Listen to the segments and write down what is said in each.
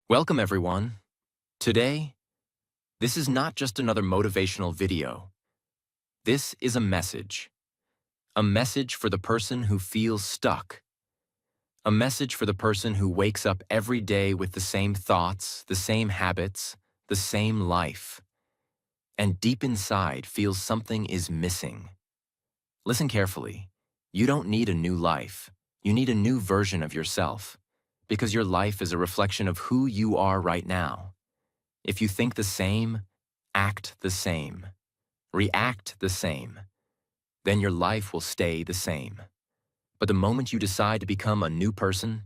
Welcome, everyone. Today, this is not just another motivational video. This is a message for the person who feels stuck, a message for the person who wakes up every day with the same thoughts, the same habits, the same life, and deep inside feels something is missing. Listen carefully. You don't need a new life. You need a new version of yourself, because your life is a reflection of who you are right now. If you think the same, act the same, react the same, then your life will stay the same. But the moment you decide to become a new person,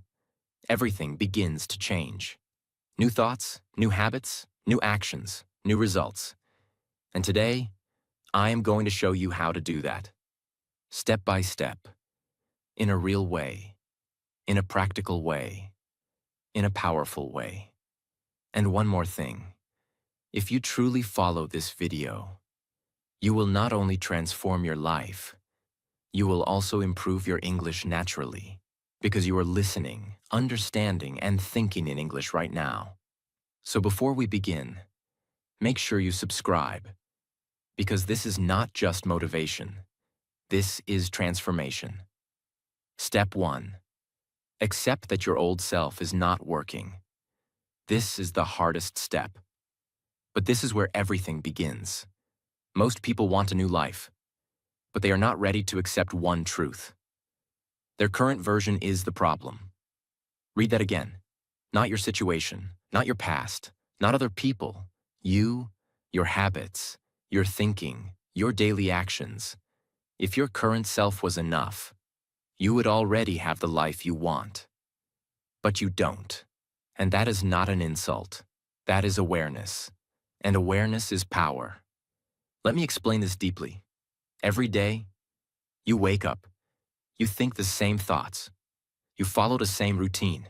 everything begins to change. New thoughts, new habits, new actions, new results. And today, I am going to show you how to do that. Step by step, in a real way, in a practical way, in a powerful way. And one more thing. If you truly follow this video, you will not only transform your life, you will also improve your English naturally, because you are listening, understanding, and thinking in English right now. So before we begin, make sure you subscribe, because this is not just motivation. This is transformation. Step 1. Accept that your old self is not working. This is the hardest step. But this is where everything begins. Most people want a new life, but they are not ready to accept one truth. Their current version is the problem. Read that again. Not your situation, not your past, not other people. You, your habits, your thinking, your daily actions. If your current self was enough, you would already have the life you want. But you don't. And that is not an insult. That is awareness. And awareness is power. Let me explain this deeply. Every day, you wake up. You think the same thoughts. You follow the same routine.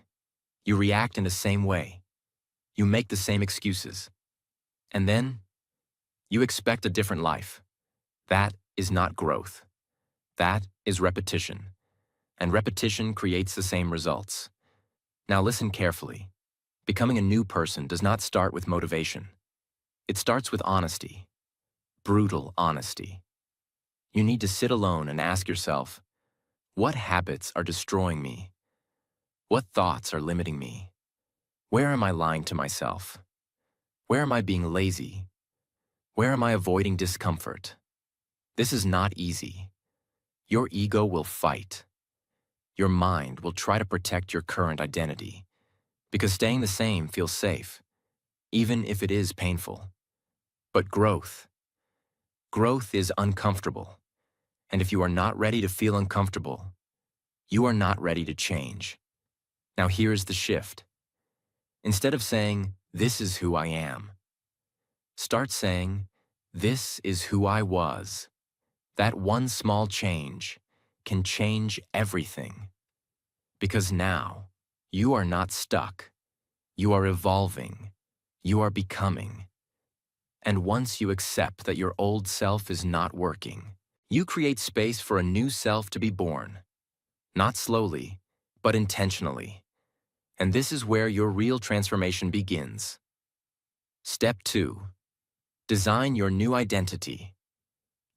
You react in the same way. You make the same excuses. And then, you expect a different life. That is not growth. That is repetition. And repetition creates the same results. Now listen carefully. Becoming a new person does not start with motivation. It starts with honesty. Brutal honesty. You need to sit alone and ask yourself, what habits are destroying me? What thoughts are limiting me? Where am I lying to myself? Where am I being lazy? Where am I avoiding discomfort? This is not easy. Your ego will fight. Your mind will try to protect your current identity, because staying the same feels safe, even if it is painful. But growth is uncomfortable. And if you are not ready to feel uncomfortable, you are not ready to change. Now here's the shift. Instead of saying, "This is who I am," start saying, "This is who I was." That one small change can change everything. Because now, you are not stuck. You are evolving. You are becoming. And once you accept that your old self is not working, you create space for a new self to be born. Not slowly, but intentionally. And this is where your real transformation begins. Step 2. Design your new identity.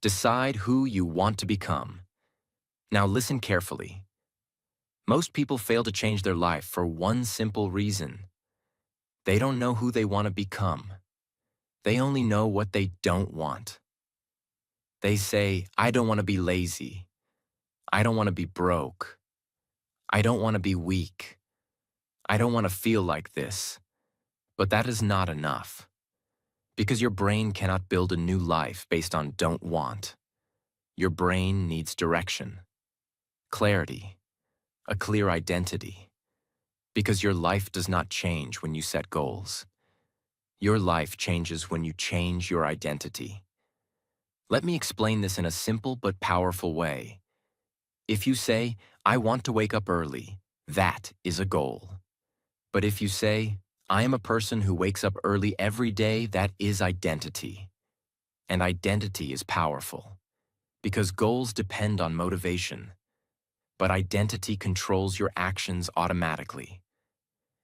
Decide who you want to become. Now listen carefully. Most people fail to change their life for one simple reason. They don't know who they want to become. They only know what they don't want. They say, "I don't want to be lazy. I don't want to be broke. I don't want to be weak. I don't want to feel like this." But that is not enough. Because your brain cannot build a new life based on don't want. Your brain needs direction, clarity, a clear identity. Because your life does not change when you set goals. Your life changes when you change your identity. Let me explain this in a simple but powerful way. If you say, "I want to wake up early," that is a goal. But if you say, "I am a person who wakes up early every day," that is identity. And identity is powerful, because goals depend on motivation. But identity controls your actions automatically.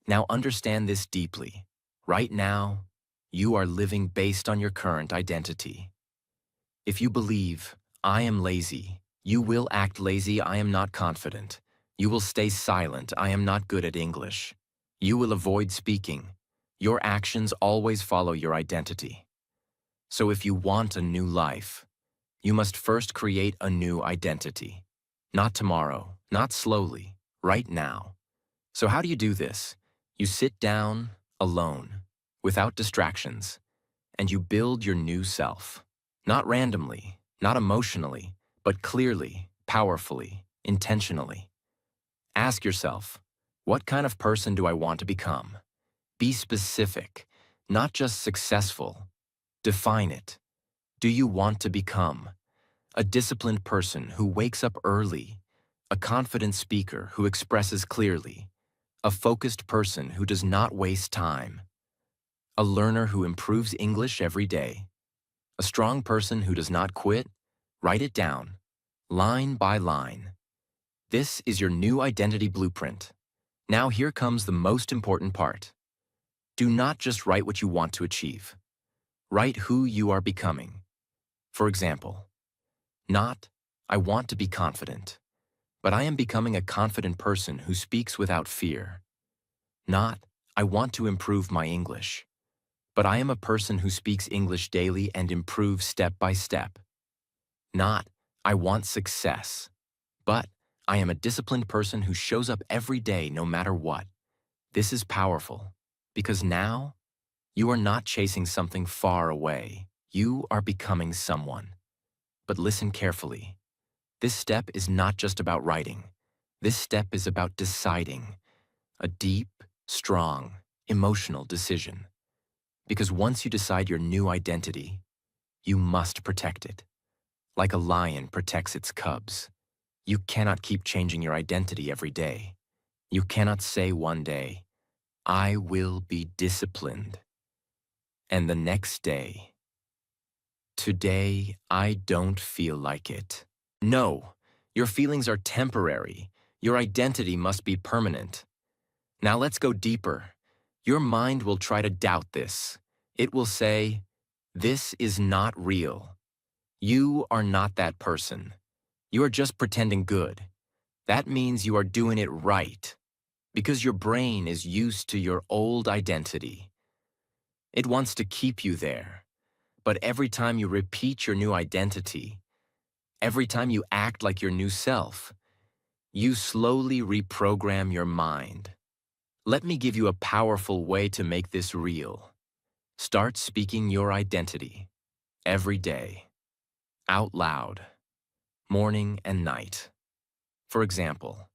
Now understand this deeply. Right now, you are living based on your current identity. If you believe, I am lazy, you will act lazy, I am not confident. You will stay silent, I am not good at English. You will avoid speaking. Your actions always follow your identity. So if you want a new life, you must first create a new identity. Not tomorrow, not slowly, right now. So how do you do this? You sit down, alone, without distractions, and you build your new self. Not randomly, not emotionally, but clearly, powerfully, intentionally. Ask yourself, what kind of person do I want to become? Be specific, not just successful. Define it. Do you want to become a disciplined person who wakes up early, a confident speaker who expresses clearly, a focused person who does not waste time, a learner who improves English every day, a strong person who does not quit? Write it down, line by line. This is your new identity blueprint. Now here comes the most important part. Do not just write what you want to achieve. Write who you are becoming. For example, not, I want to be confident, but I am becoming a confident person who speaks without fear. Not, I want to improve my English, but I am a person who speaks English daily and improves step by step. Not, I want success, but I am a disciplined person who shows up every day no matter what. This is powerful, because now you are not chasing something far away. You are becoming someone. But listen carefully. This step is not just about writing. This step is about deciding. A deep, strong, emotional decision. Because once you decide your new identity, you must protect it. Like a lion protects its cubs. You cannot keep changing your identity every day. You cannot say one day, I will be disciplined. And the next day, today, I don't feel like it. No, your feelings are temporary. Your identity must be permanent. Now let's go deeper. Your mind will try to doubt this. It will say, this is not real. You are not that person. You are just pretending good. That means you are doing it right, because your brain is used to your old identity. It wants to keep you there. But every time you repeat your new identity, every time you act like your new self, you slowly reprogram your mind. Let me give you a powerful way to make this real. Start speaking your identity every day, out loud, morning and night. For example,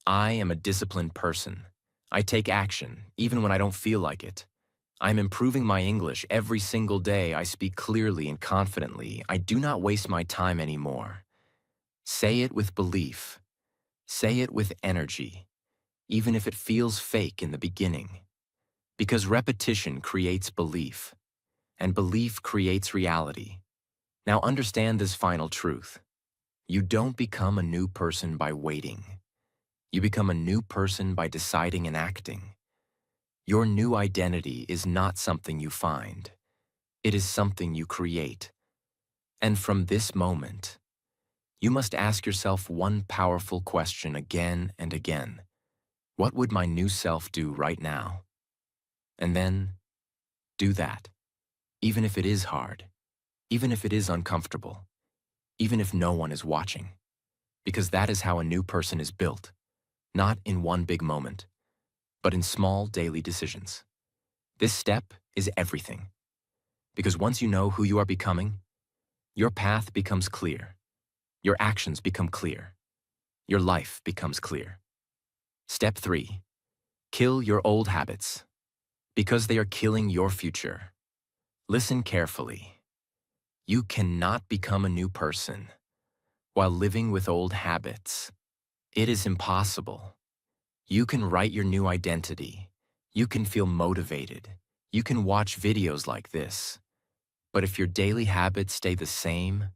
I am a disciplined person. I take action, even when I don't feel like it. I'm improving my English every single day. I speak clearly and confidently. I do not waste my time anymore. Say it with belief. Say it with energy, even if it feels fake in the beginning. Because repetition creates belief, and belief creates reality. Now understand this final truth. You don't become a new person by waiting. You become a new person by deciding and acting. Your new identity is not something you find. It is something you create. And from this moment, you must ask yourself one powerful question again and again. What would my new self do right now? And then, do that. Even if it is hard, even if it is uncomfortable, even if no one is watching. Because that is how a new person is built, not in one big moment, but in small daily decisions. This step is everything. Because once you know who you are becoming, your path becomes clear. Your actions become clear. Your life becomes clear. Step 3. Kill your old habits. Because they are killing your future. Listen carefully. You cannot become a new person while living with old habits. It is impossible. You can write your new identity. You can feel motivated. You can watch videos like this. But if your daily habits stay the same,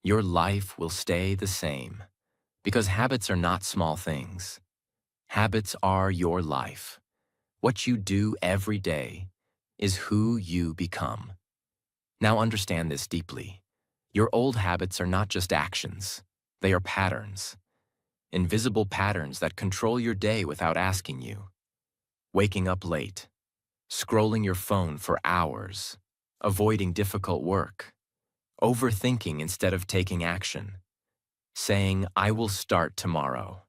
your life will stay the same. Because habits are not small things. Habits are your life. What you do every day is who you become. Now understand this deeply. Your old habits are not just actions. They are patterns. Invisible patterns that control your day without asking you. Waking up late, scrolling your phone for hours, avoiding difficult work, overthinking instead of taking action, saying, "I will start tomorrow."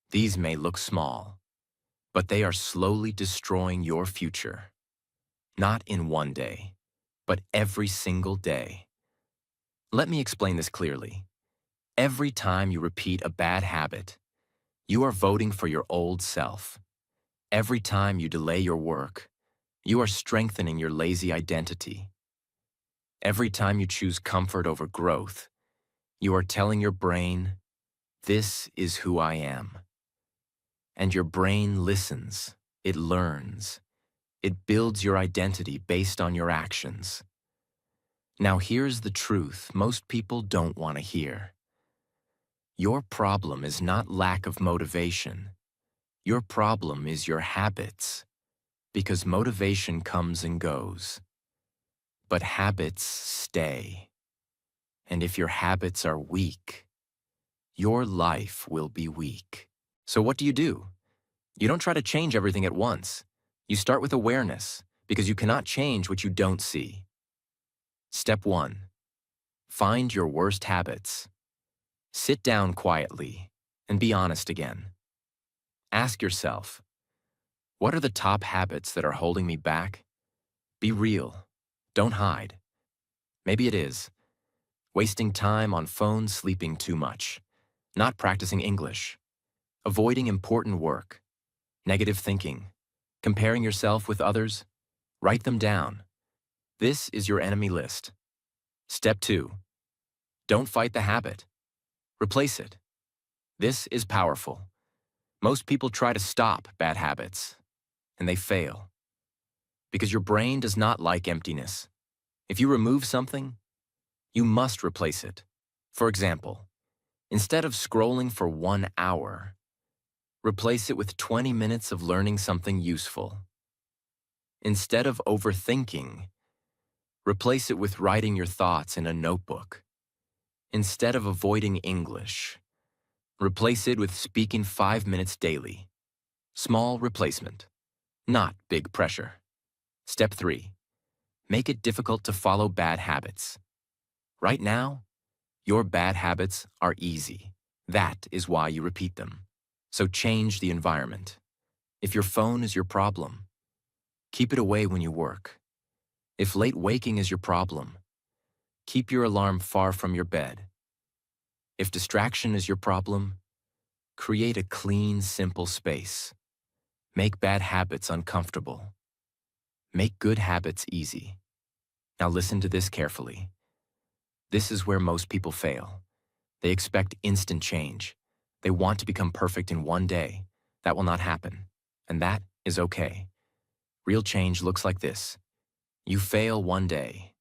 These may look small, but they are slowly destroying your future. Not in one day, but every single day. Let me explain this clearly. Every time you repeat a bad habit, you are voting for your old self. Every time you delay your work, you are strengthening your lazy identity. Every time you choose comfort over growth, you are telling your brain, "This is who I am." And your brain listens, it learns, it builds your identity based on your actions. Now here's the truth most people don't want to hear. Your problem is not lack of motivation. Your problem is your habits, because motivation comes and goes. But habits stay. And if your habits are weak, your life will be weak. So what do? You don't try to change everything at once. You start with awareness, because you cannot change what you don't see. Step 1. Find your worst habits. Sit down quietly and be honest again. Ask yourself, what are the top habits that are holding me back? Be real. Don't hide. Maybe it is wasting time on phones, sleeping too much, not practicing English, avoiding important work, negative thinking, comparing yourself with others. Write them down. This is your enemy list. Step 2. Don't fight the habit. Replace it. This is powerful. Most people try to stop bad habits, and they fail. Because your brain does not like emptiness. If you remove something, you must replace it. For example, instead of scrolling for 1 hour, replace it with 20 minutes of learning something useful. Instead of overthinking, replace it with writing your thoughts in a notebook. Instead of avoiding English, replace it with speaking 5 minutes daily. Small replacement, not big pressure. Step 3. Make it difficult to follow bad habits. Right now, your bad habits are easy. That is why you repeat them. So change the environment. If your phone is your problem, keep it away when you work. If late waking is your problem, keep your alarm far from your bed. If distraction is your problem, create a clean, simple space. Make bad habits uncomfortable. Make good habits easy. Now listen to this carefully. This is where most people fail. They expect instant change. They want to become perfect in one day. That will not happen, and that is okay. Real change looks like this. You fail one day,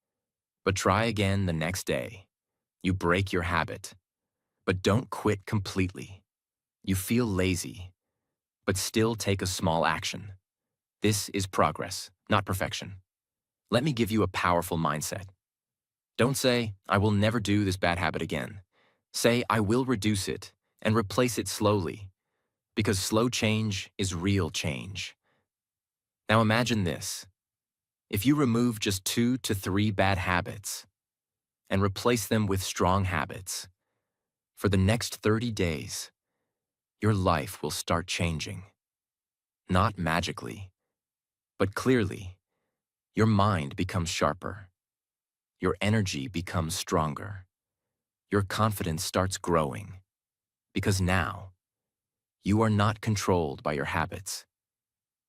but try again the next day. You break your habit, but don't quit completely. You feel lazy, but still take a small action. This is progress, not perfection. Let me give you a powerful mindset. Don't say, "I will never do this bad habit again." Say, "I will reduce it and replace it slowly," because slow change is real change. Now imagine this. If you remove just 2 to 3 bad habits and replace them with strong habits, for the next 30 days, your life will start changing. Not magically, but clearly. Your mind becomes sharper. Your energy becomes stronger. Your confidence starts growing. Because now, you are not controlled by your habits.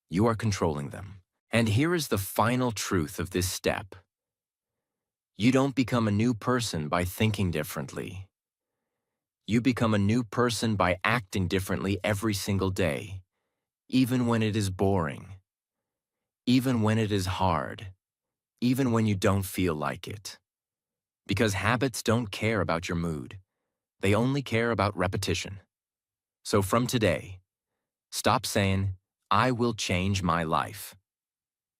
You are controlling them. And here is the final truth of this step. You don't become a new person by thinking differently. You become a new person by acting differently every single day, even when it is boring, even when it is hard, even when you don't feel like it. Because habits don't care about your mood. They only care about repetition. So from today, stop saying, I will change my life.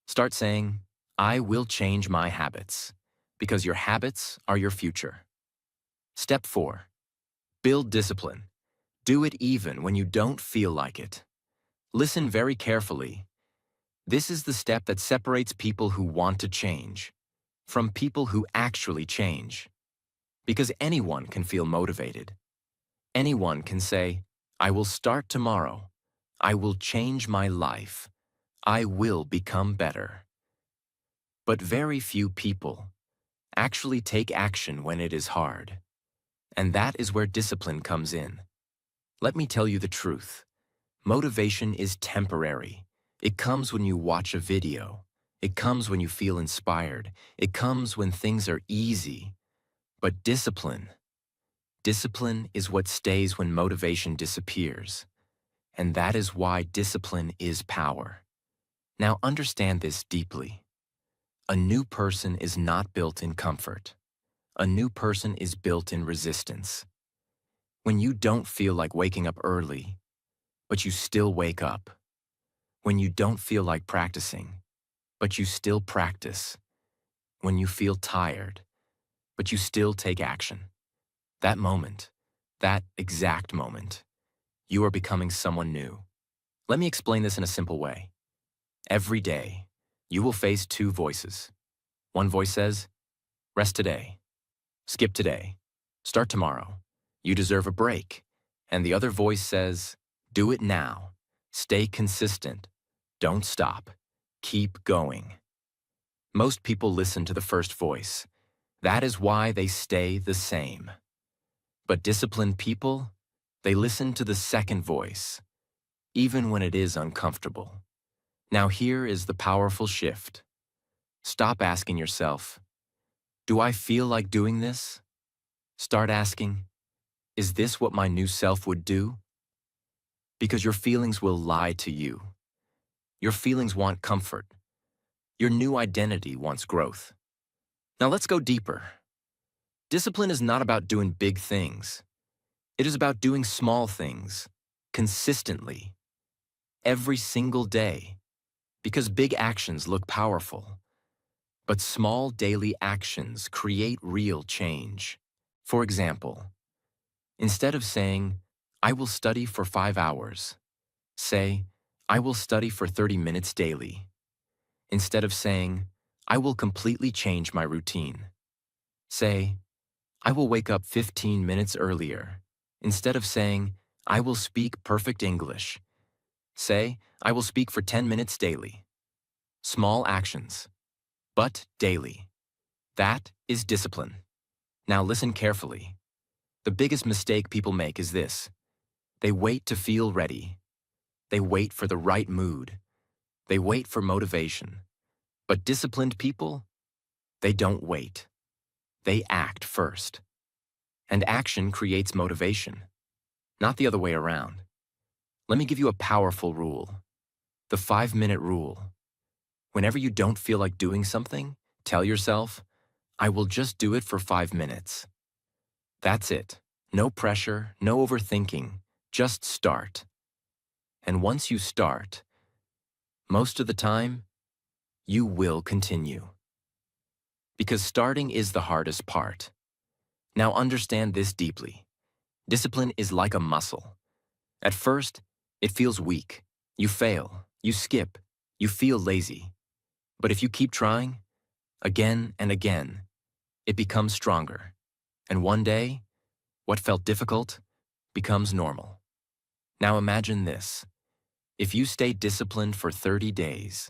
Start saying, I will change my habits, because your habits are your future. Step 4. Build discipline. Do it even when you don't feel like it. Listen very carefully. This is the step that separates people who want to change from people who actually change. Because anyone can feel motivated. Anyone can say, I will start tomorrow. I will change my life. I will become better. But very few people actually take action when it is hard. And that is where discipline comes in. Let me tell you the truth. Motivation is temporary. It comes when you watch a video. It comes when you feel inspired. It comes when things are easy. But discipline is what stays when motivation disappears. And that is why discipline is power. Now understand this deeply. A new person is not built in comfort. A new person is built in resistance. When you don't feel like waking up early, but you still wake up. When you don't feel like practicing, but you still practice. When you feel tired, but you still take action. That moment, that exact moment, you are becoming someone new. Let me explain this in a simple way. Every day, you will face two voices. One voice says, rest today, skip today, start tomorrow, you deserve a break. And the other voice says, do it now, stay consistent, don't stop, keep going. Most people listen to the first voice. That is why they stay the same. But disciplined people, they listen to the second voice, even when it is uncomfortable. Now here is the powerful shift. Stop asking yourself, do I feel like doing this? Start asking, is this what my new self would do? Because your feelings will lie to you. Your feelings want comfort. Your new identity wants growth. Now let's go deeper. Discipline is not about doing big things. It is about doing small things, consistently, every single day. Because big actions look powerful, but small daily actions create real change. For example, instead of saying, I will study for 5 hours, say, I will study for 30 minutes daily. Instead of saying, I will completely change my routine, say, I will wake up 15 minutes earlier. Instead of saying, I will speak perfect English, say, I will speak for 10 minutes daily. Small actions, but daily. That is discipline. Now listen carefully. The biggest mistake people make is this. They wait to feel ready. They wait for the right mood. They wait for motivation. But disciplined people, they don't wait. They act first. And action creates motivation, not the other way around. Let me give you a powerful rule. The 5-minute rule. Whenever you don't feel like doing something, tell yourself, I will just do it for 5 minutes. That's it. No pressure, no overthinking. Just start. And once you start, most of the time, you will continue. Because starting is the hardest part. Now understand this deeply. Discipline is like a muscle. At first, it feels weak. You fail, you skip, you feel lazy. But if you keep trying, again and again, it becomes stronger. And one day, what felt difficult becomes normal. Now imagine this. If you stay disciplined for 30 days,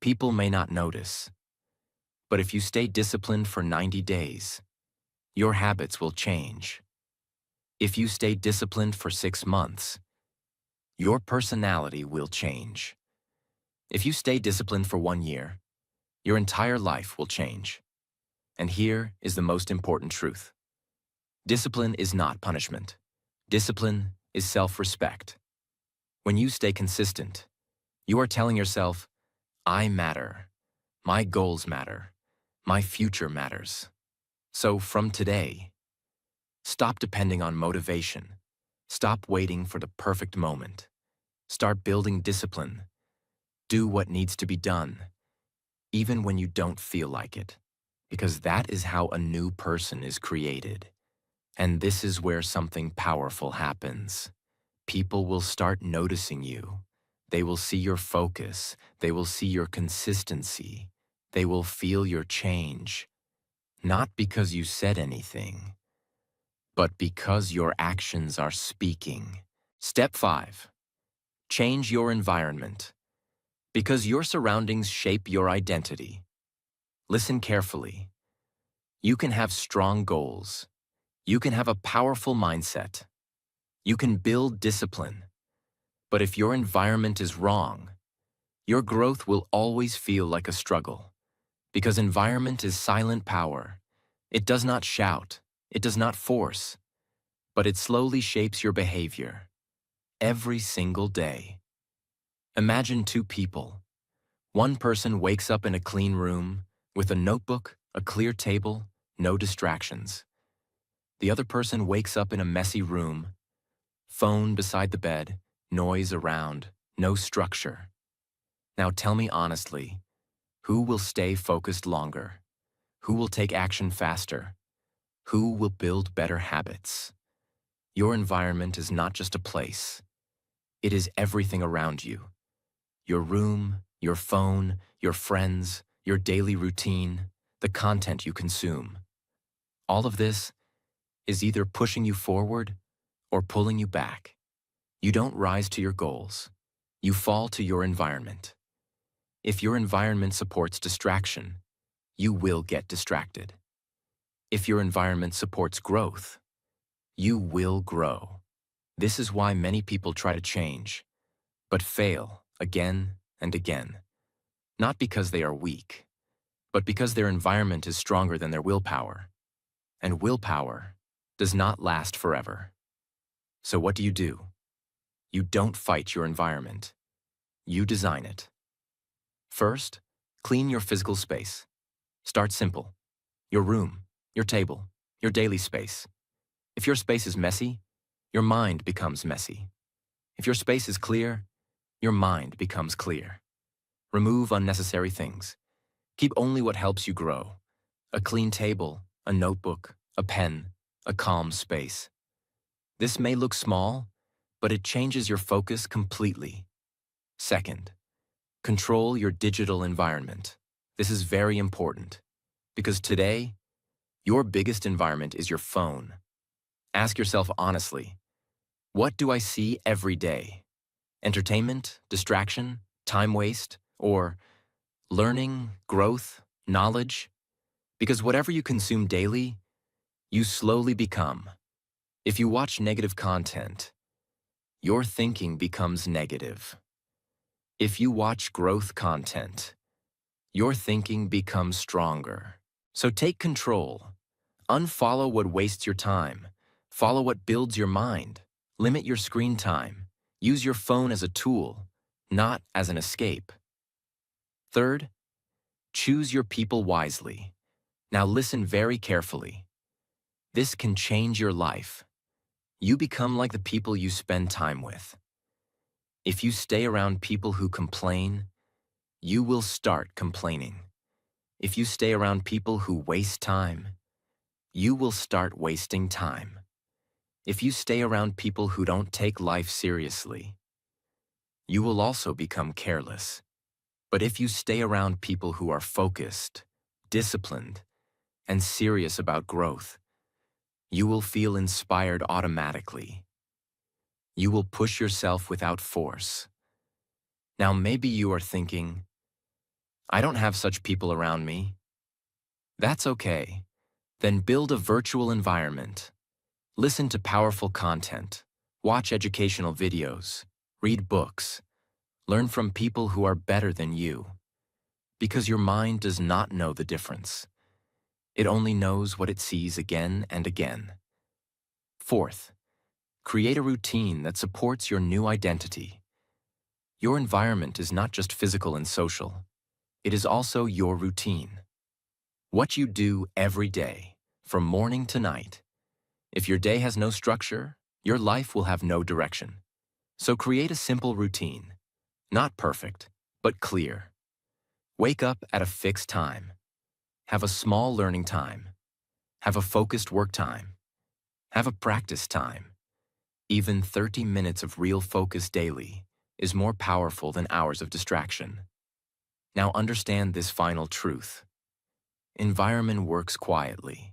people may not notice. But if you stay disciplined for 90 days, your habits will change. If you stay disciplined for 6 months, your personality will change. If you stay disciplined for 1 year, your entire life will change. And here is the most important truth. Discipline is not punishment. Discipline is self-respect. When you stay consistent, you are telling yourself, I matter. My goals matter. My future matters. So from today, stop depending on motivation. Stop waiting for the perfect moment. Start building discipline. Do what needs to be done, even when you don't feel like it, because that is how a new person is created. And this is where something powerful happens. People will start noticing you. They will see your focus. They will see your consistency. They will feel your change. Not because you said anything, but because your actions are speaking. Step 5. Change your environment. Because your surroundings shape your identity. Listen carefully. You can have strong goals. You can have a powerful mindset. You can build discipline. But if your environment is wrong, your growth will always feel like a struggle. Because environment is silent power. It does not shout. It does not force. But it slowly shapes your behavior. Every single day. Imagine two people. One person wakes up in a clean room, with a notebook, a clear table, no distractions. The other person wakes up in a messy room, phone beside the bed, noise around, no structure. Now tell me honestly, who will stay focused longer? Who will take action faster? Who will build better habits? Your environment is not just a place. It is everything around you. Your room, your phone, your friends, your daily routine, the content you consume. All of this is either pushing you forward or pulling you back. You don't rise to your goals. You fall to your environment. If your environment supports distraction, you will get distracted. If your environment supports growth, you will grow. This is why many people try to change, but fail again and again. Not because they are weak, but because their environment is stronger than their willpower. And willpower does not last forever. So what do? You don't fight your environment. You design it. First, clean your physical space. Start simple. Your room, your table, your daily space. If your space is messy, your mind becomes messy. If your space is clear, your mind becomes clear. Remove unnecessary things. Keep only what helps you grow. A clean table, a notebook, a pen, a calm space. This may look small, but it changes your focus completely. Second, control your digital environment. This is very important because today, your biggest environment is your phone. Ask yourself honestly, what do I see every day? Entertainment, distraction, time waste, or learning, growth, knowledge? Because whatever you consume daily, you slowly become. If you watch negative content, your thinking becomes negative. If you watch growth content, your thinking becomes stronger. So take control. Unfollow what wastes your time. Follow what builds your mind. Limit your screen time. Use your phone as a tool, not as an escape. Third, choose your people wisely. Now listen very carefully. This can change your life. You become like the people you spend time with. If you stay around people who complain, you will start complaining. If you stay around people who waste time, you will start wasting time. If you stay around people who don't take life seriously, you will also become careless. But if you stay around people who are focused, disciplined, and serious about growth, you will feel inspired automatically. You will push yourself without force. Now maybe you are thinking, I don't have such people around me. That's okay. Then build a virtual environment. Listen to powerful content. Watch educational videos. Read books. Learn from people who are better than you. Because your mind does not know the difference. It only knows what it sees again and again. Fourth, create a routine that supports your new identity. Your environment is not just physical and social. It is also your routine. What you do every day, from morning to night. If your day has no structure, your life will have no direction. So create a simple routine, not perfect, but clear. Wake up at a fixed time. Have a small learning time. Have a focused work time. Have a practice time. Even 30 minutes of real focus daily is more powerful than hours of distraction. Now understand this final truth. Environment works quietly.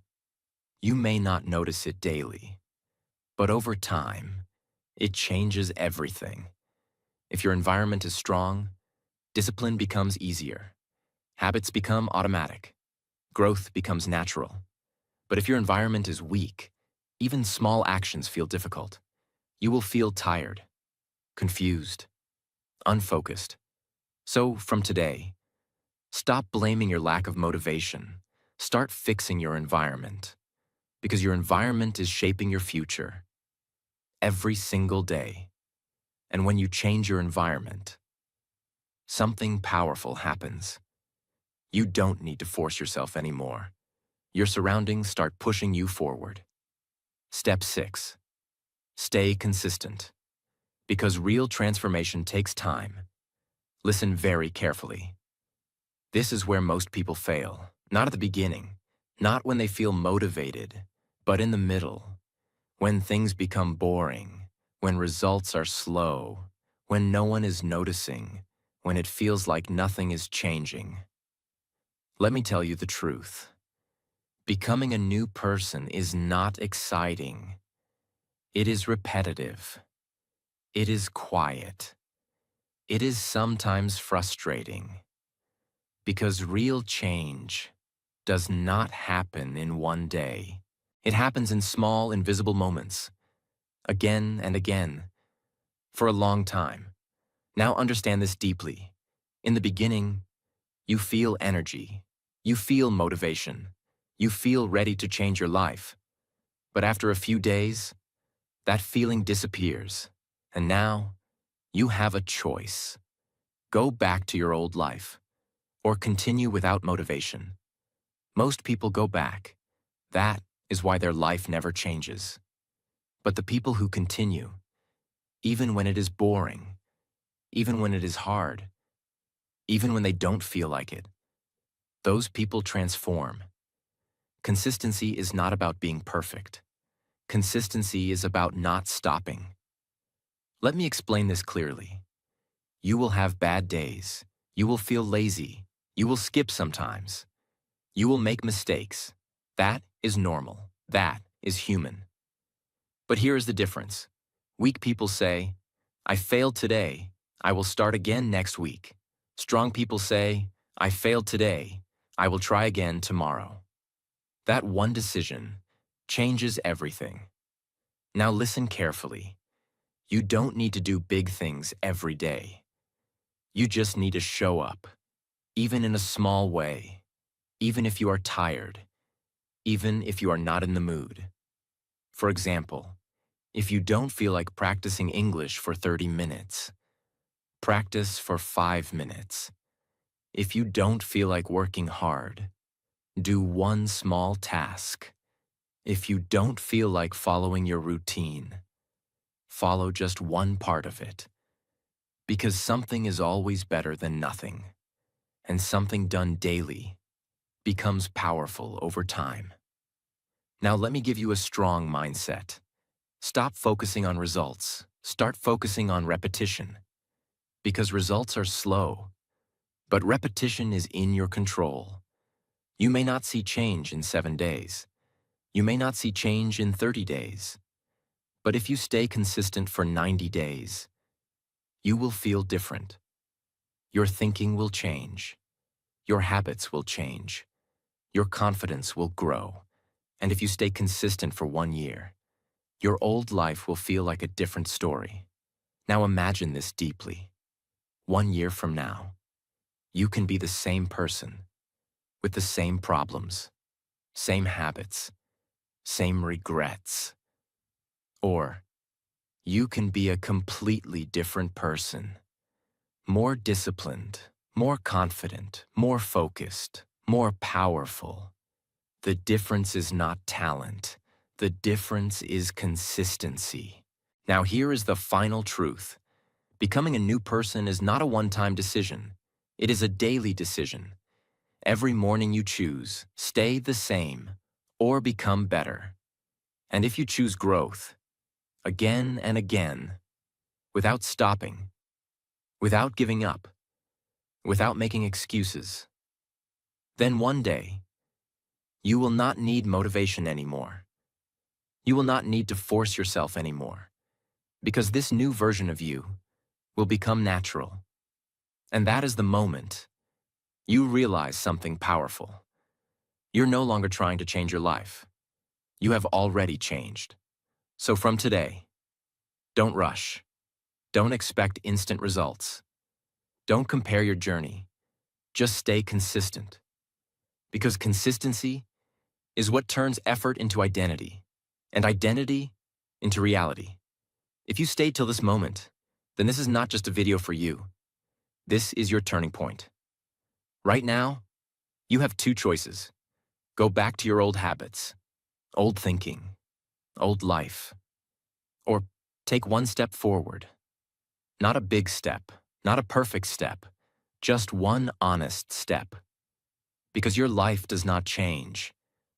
You may not notice it daily, but over time, it changes everything. If your environment is strong, discipline becomes easier. Habits become automatic. Growth becomes natural. But if your environment is weak, even small actions feel difficult. You will feel tired, confused, unfocused. So from today, stop blaming your lack of motivation. Start fixing your environment, because your environment is shaping your future every single day. And when you change your environment, something powerful happens. You don't need to force yourself anymore. Your surroundings start pushing you forward. Step 6. Stay consistent. Because real transformation takes time. Listen very carefully. This is where most people fail. Not at the beginning, not when they feel motivated, but in the middle. When things become boring, when results are slow, when no one is noticing, when it feels like nothing is changing. Let me tell you the truth. Becoming a new person is not exciting. It is repetitive. It is quiet. It is sometimes frustrating. Because real change does not happen in one day. It happens in small, invisible moments, again and again, for a long time. Now understand this deeply. In the beginning, you feel energy. You feel motivation. You feel ready to change your life. But after a few days, that feeling disappears. And now, you have a choice. Go back to your old life, or continue without motivation. Most people go back. That is why their life never changes. But the people who continue, even when it is boring, even when it is hard, even when they don't feel like it, those people transform. Consistency is not about being perfect. Consistency is about not stopping. Let me explain this clearly. You will have bad days. You will feel lazy. You will skip sometimes. You will make mistakes. That is normal. That is human. But here is the difference. Weak people say, I failed today. I will start again next week. Strong people say, I failed today. I will try again tomorrow. That one decision changes everything. Now listen carefully. You don't need to do big things every day. You just need to show up, even in a small way, even if you are tired, even if you are not in the mood. For example, if you don't feel like practicing English for 30 minutes, practice for 5 minutes. If you don't feel like working hard, do one small task. If you don't feel like following your routine, follow just one part of it. Because something is always better than nothing, and something done daily becomes powerful over time. Now let me give you a strong mindset. Stop focusing on results. Start focusing on repetition. Because results are slow, but repetition is in your control. You may not see change in 7 days. You may not see change in 30 days. But if you stay consistent for 90 days, you will feel different. Your thinking will change. Your habits will change. Your confidence will grow. And if you stay consistent for 1 year, your old life will feel like a different story. Now imagine this deeply. 1 year from now, you can be the same person, with the same problems, same habits, same regrets. Or you can be a completely different person, more disciplined, more confident, more focused, more powerful. The difference is not talent. The difference is consistency. Now here is the final truth. Becoming a new person is not a one-time decision. It is a daily decision. Every morning you choose, stay the same or become better. And if you choose growth, again and again, without stopping, without giving up, without making excuses, then one day, you will not need motivation anymore. You will not need to force yourself anymore, because this new version of you will become natural. And that is the moment you realize something powerful. You're no longer trying to change your life. You have already changed. So from today, don't rush. Don't expect instant results. Don't compare your journey. Just stay consistent. Because consistency is what turns effort into identity, and identity into reality. If you stayed till this moment, then this is not just a video for you. This is your turning point. Right now, you have two choices. Go back to your old habits, old thinking, old life, or take one step forward. Not a big step, not a perfect step, just one honest step. Because your life does not change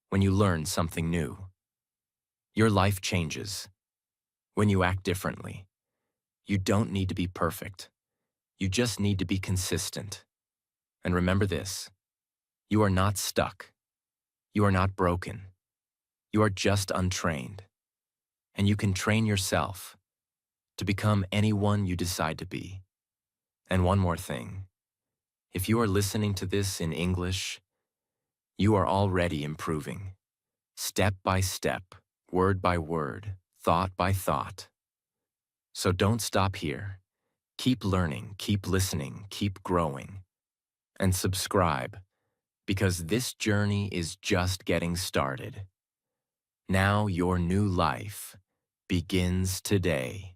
when you learn something new. Your life changes when you act differently. You don't need to be perfect. You just need to be consistent. And remember this, you are not stuck. You are not broken. You are just untrained. And you can train yourself to become anyone you decide to be. And one more thing, if you are listening to this in English, you are already improving. Step by step, word by word, thought by thought. So don't stop here. Keep learning, keep listening, keep growing. And subscribe, because this journey is just getting started. Now your new life begins today.